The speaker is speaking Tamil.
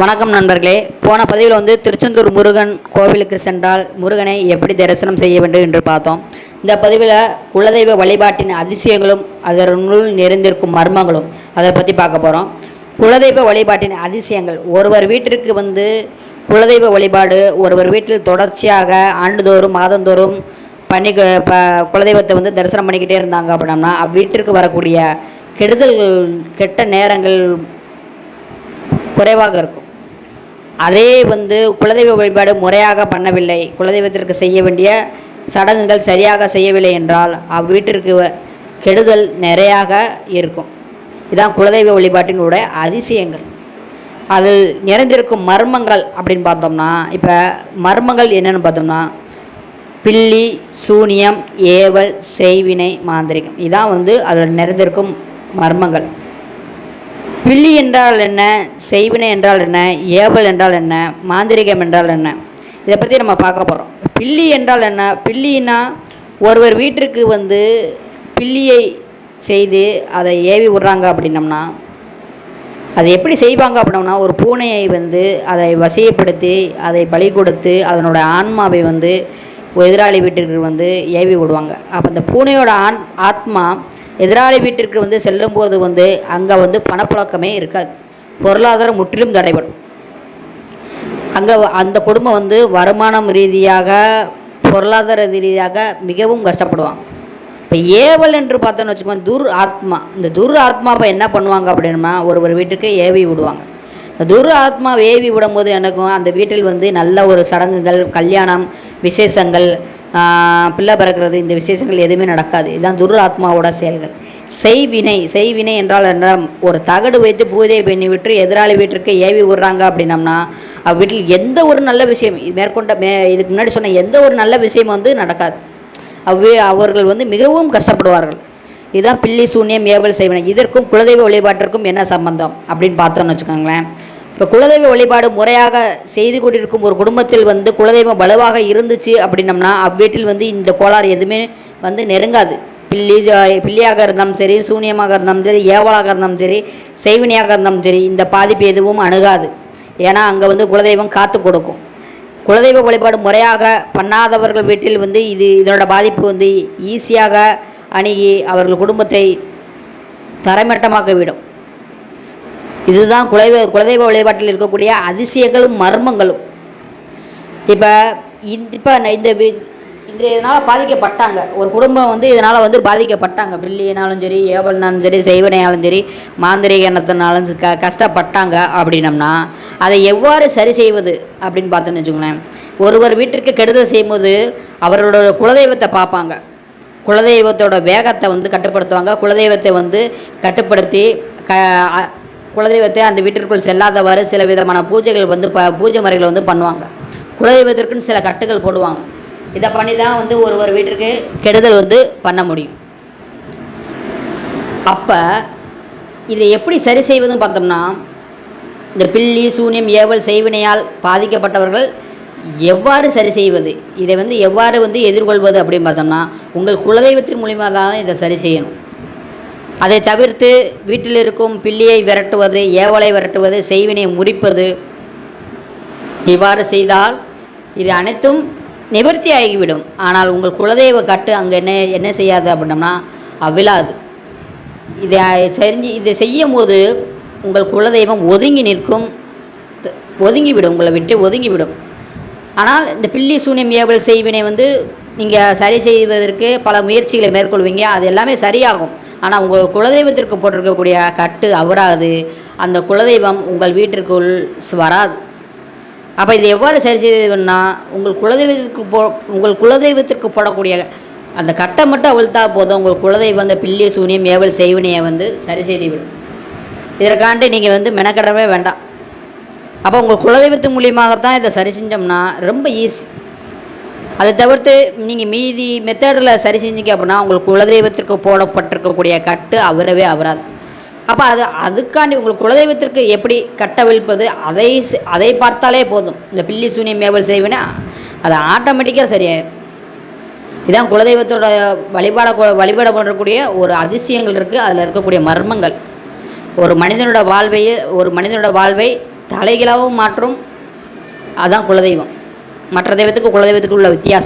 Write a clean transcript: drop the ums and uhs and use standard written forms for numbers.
வணக்கம் நண்பர்களே. போன பதிவில் திருச்செந்தூர் முருகன் கோவிலுக்கு சென்றால் முருகனை எப்படி தரிசனம் செய்ய வேண்டும் என்று பார்த்தோம். இந்த பதிவில் குலதெய்வ வழிபாட்டின் அதிசயங்களும் அதனுள் நிறைந்திருக்கும் மர்மங்களும் அதை பற்றி பார்க்க போகிறோம். குலதெய்வ வழிபாட்டின் அதிசயங்கள். ஒருவர் வீட்டிற்கு குலதெய்வ வழிபாடு ஒருவர் வீட்டில் தொடர்ச்சியாக ஆண்டுதோறும் மாதந்தோறும் குலதெய்வத்தை தரிசனம் பண்ணிக்கிட்டே இருந்தாங்க அப்படின்னா அவ்வீட்டிற்கு வரக்கூடிய கெடுதல்கள் கெட்ட நேரங்கள் குறைவாக இருக்கும். அதே குலதெய்வ வழிபாடு முறையாக பண்ணவில்லை, குலதெய்வத்திற்கு செய்ய வேண்டிய சடங்குகள் சரியாக செய்யவில்லை என்றால் அவ்வீட்டிற்கு கெடுதல் நிறையாக இருக்கும். இதுதான் குலதெய்வ வழிபாட்டினுடைய அதிசயங்கள். அது நிறைந்திருக்கும் மர்மங்கள் அப்படின்னு பார்த்தோம்னா, இப்போ மர்மங்கள் என்னென்னு பார்த்தோம்னா, பில்லி, சூனியம், ஏவல், செய்வினை, மாந்திரிகம். இதான் அதில் நிறைந்திருக்கும் மர்மங்கள். பில்லி என்றால் என்ன, செய்வினை என்றால் என்ன, ஏவல் என்றால் என்ன, மாந்திரிகம் என்றால் என்ன, இதை பற்றி நம்ம பார்க்க போகிறோம். பில்லி என்றால் என்ன? பில்லின்னா ஒருவர் வீட்டிற்கு பில்லியை செய்து அதை ஏவி விடுறாங்க அப்படின்னம்னா, அதை எப்படி செய்வாங்க அப்படின்னம்னா, ஒரு பூனையை அதை வசியப்படுத்தி அதை பலி கொடுத்து அதனோட ஆன்மாவை எதிராளி வீட்டிற்கு ஏவி விடுவாங்க. அப்போ அந்த பூனையோட ஆத்மா எதிராளி வீட்டிற்கு செல்லும்போது அங்கே பணப்புழக்கமே இருக்காது, பொருளாதாரம் முற்றிலும் தடைபடும். அங்கே அந்த குடும்பம் வருமானம் ரீதியாக பொருளாதார ரீதியாக மிகவும் கஷ்டப்படுவாங்க. இப்போ ஏவல் என்று பார்த்தோன்னு வச்சுக்கோங்க, துர் ஆத்மா. இந்த துர் ஆத்மாவை என்ன பண்ணுவாங்க அப்படின்னா, ஒரு வீட்டுக்கு ஏவி விடுவாங்க. இந்த துர் ஆத்மா ஏவி விடும்போது எனக்கும் அந்த வீட்டில் நல்ல ஒரு சடங்குகள், கல்யாணம், விசேஷங்கள், பிள்ளை பிறக்கிறது, இந்த விசேஷங்கள் எதுவுமே நடக்காது. இதுதான் துர் ஆத்மாவோட செயல்கள். செய்வினை என்றால் ஒரு தகடு வைத்து பூஜை பண்ணி விட்டு எதிராளி வீட்டிற்கு ஏவி விடுறாங்க அப்படின்னம்னா அவ்வீட்டில் எந்த ஒரு நல்ல விஷயம் இதுக்கு முன்னாடி சொன்ன எந்த ஒரு நல்ல விஷயம் நடக்காது. அவர்கள் மிகவும் கஷ்டப்படுவார்கள். இதுதான் பில்லி, சூன்யம், ஏவல், செய்வினை. இதற்கும் குலதெய்வ வழிபாட்டிற்கும் என்ன சம்பந்தம் அப்படின்னு பார்த்தோம்னு வச்சுக்கோங்களேன். இப்போ குலதெய்வ வழிபாடு முறையாக செய்து கொண்டிருக்கும் ஒரு குடும்பத்தில் குலதெய்வம் வலுவாக இருந்துச்சு அப்படின்னம்னா அவ்வீட்டில் இந்த கோளாறு எதுவுமே நெருங்காது. பில்லியாக இருந்தாலும் சரி, சூனியமாக இருந்தாலும் சரி, ஏவலாக இருந்தாலும் சரி, செய்வினையாக இருந்தாலும் சரி, இந்த பாதிப்பு எதுவும் அணுகாது. ஏன்னா அங்கே குலதெய்வம் காத்து கொடுக்கும். குலதெய்வ வழிபாடு முறையாக பண்ணாதவர்கள் வீட்டில் இதனோட பாதிப்பு ஈஸியாக அணுகி அவர்கள் குடும்பத்தை தரைமட்டமாக்கிவிடும். இதுதான் குலதெய்வ வழிபாட்டில் இருக்கக்கூடிய அதிசயங்களும் மர்மங்களும். இப்போ இதனால் பாதிக்கப்பட்டாங்க ஒரு குடும்பம் இதனால் பாதிக்கப்பட்டாங்க. பில்லியினாலும் சரி, ஏவல்னாலும் சரி, செய்வனையாலும் சரி, மாந்திரிகத்தினாலும் கஷ்டப்பட்டாங்க அப்படின்னம்னா அதை எவ்வாறு சரி செய்வது அப்படின்னு பார்த்தோன்னு வச்சுக்கோங்களேன். ஒருவர் வீட்டிற்கு கெடுதல் செய்யும்போது அவர்களோட குலதெய்வத்தை பார்ப்பாங்க. குலதெய்வத்தோட வேகத்தை கட்டுப்படுத்துவாங்க. குலதெய்வத்தை கட்டுப்படுத்தி குலதெய்வத்தை அந்த வீட்டிற்குள் செல்லாதவாறு சில விதமான பூஜைகள் பூஜை முறைகள் பண்ணுவாங்க. குலதெய்வத்திற்குன்னு சில கட்டுகள் போடுவாங்க. இதை பண்ணி தான் ஒரு வீட்டிற்கு கெடுதல் பண்ண முடியும். அப்போ இதை எப்படி சரி செய்வதுன்னு பார்த்தோம்னா, இந்த பில்லி, சூன்யம், ஏவல், செய்வினையால் பாதிக்கப்பட்டவர்கள் எவ்வாறு சரி செய்வது, இதை எவ்வாறு எதிர்கொள்வது அப்படின்னு பார்த்தோம்னா, உங்கள் குலதெய்வத்தின் மூலிமா தான் இதை சரி செய்யணும். அதை தவிர்த்து வீட்டில் இருக்கும் பில்லியை விரட்டுவது, ஏவலை விரட்டுவது, செய்வினை முறிப்பது, இவ்வாறு செய்தால் இது அனைத்தும் நிவர்த்தி ஆகிவிடும். ஆனால் உங்கள் குலதெய்வ கட்டு அங்கே என்ன செய்யாது அப்படின்னம்னா அவ்விழாது. இதை செய்யும் போது உங்கள் குலதெய்வம் ஒதுங்கி நிற்கும், ஒதுங்கிவிடும், உங்களை விட்டு ஒதுங்கிவிடும். ஆனால் இந்த பில்லி, சூன்யம், ஏவல், செய்வினை நீங்கள் சரி செய்வதற்கு பல முயற்சிகளை மேற்கொள்வீங்க. அது எல்லாமே சரியாகும். ஆனால் உங்கள் குலதெய்வத்திற்கு போட்டிருக்கக்கூடிய கட்டு அவராது, அந்த குலதெய்வம் உங்கள் வீட்டிற்குள் வராது. அப்போ இதை எவ்வாறு சரி செய்வதுன்னா, உங்கள் குலதெய்வத்திற்கு போடக்கூடிய அந்த கட்டை மட்டும் அவிழ்த்தா போதும், உங்கள் குலதெய்வம் அந்த பில்லி, சூனியம், ஏவல், செய்வினையை சரி செய்துவிடும். இதற்காண்டி நீங்கள் மெனக்கடவே வேண்டாம். அப்போ உங்கள் குலதெய்வத்தின் மூலியமாகத்தான் இதை சரி செஞ்சோம்னா ரொம்ப ஈஸி. அதை தவிர்த்து நீங்கள் மீதி மெத்தடில் சரி செஞ்சீங்க அப்படின்னா உங்கள் குலதெய்வத்திற்கு போடப்பட்டிருக்கக்கூடிய கட்டு அவராது. அப்போ அதுக்காண்டி உங்கள் குலதெய்வத்திற்கு எப்படி கட்டவிழ்ப்பது அதை பார்த்தாலே போதும். இந்த பில்லி, சூனியம், ஏவல், செய்வினை அது ஆட்டோமேட்டிக்காக சரியாயிடும். இதுதான் குலதெய்வத்தோட வழிபாட பண்ணக்கூடிய ஒரு அதிசயங்கள் இருக்குது. அதில் இருக்கக்கூடிய மர்மங்கள் ஒரு மனிதனோட வாழ்வை தலைகீழாகவும் மாற்றும். அதுதான் குலதெய்வம். மற்ற தெய்வத்துக்கு குலதெய்வத்துக்கு உள்ள வித்தியாசம்.